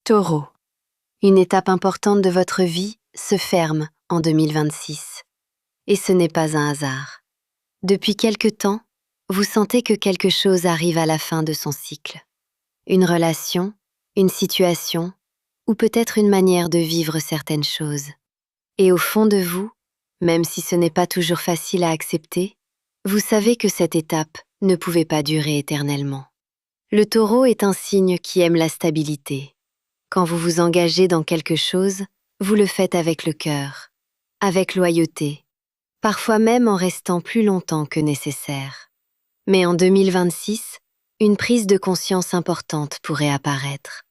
Taureau. Une étape importante de votre vie se ferme en 2026. Et ce n'est pas un hasard. Depuis quelque temps, vous sentez que quelque chose arrive à la fin de son cycle. Une relation, une situation, ou peut-être une manière de vivre certaines choses. Et au fond de vous, même si ce n'est pas toujours facile à accepter, vous savez que cette étape ne pouvait pas durer éternellement. Le Taureau est un signe qui aime la stabilité. Quand vous vous engagez dans quelque chose, vous le faites avec le cœur, avec loyauté, parfois même en restant plus longtemps que nécessaire. Mais en 2026, une prise de conscience importante pourrait apparaître.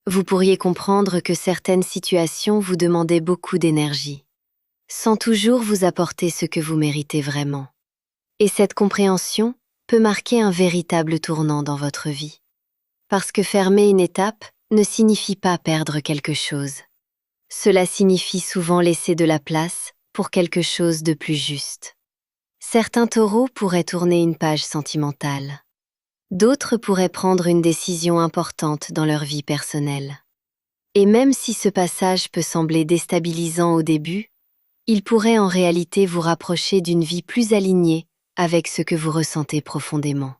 Vous pourriez comprendre que certaines situations vous demandaient beaucoup d'énergie, sans toujours vous apporter ce que vous méritez vraiment. Et cette compréhension peut marquer un véritable tournant dans votre vie. Parce que fermer une étape ne signifie pas perdre quelque chose. Cela signifie souvent laisser de la place pour quelque chose de plus juste. Certains taureaux pourraient tourner une page sentimentale. D'autres pourraient prendre une décision importante dans leur vie personnelle. Et même si ce passage peut sembler déstabilisant au début, il pourrait en réalité vous rapprocher d'une vie plus alignée avec ce que vous ressentez profondément.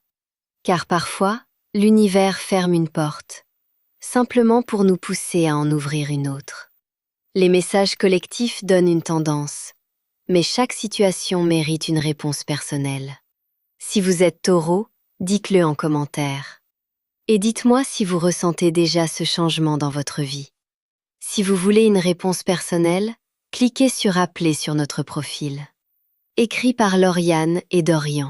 Car parfois, l'univers ferme une porte, simplement pour nous pousser à en ouvrir une autre. Les messages collectifs donnent une tendance, mais chaque situation mérite une réponse personnelle. Si vous êtes Taureau, dites-le en commentaire. Et dites-moi si vous ressentez déjà ce changement dans votre vie. Si vous voulez une réponse personnelle, cliquez sur Appeler sur notre profil. Écrit par Lauriane et Dorian.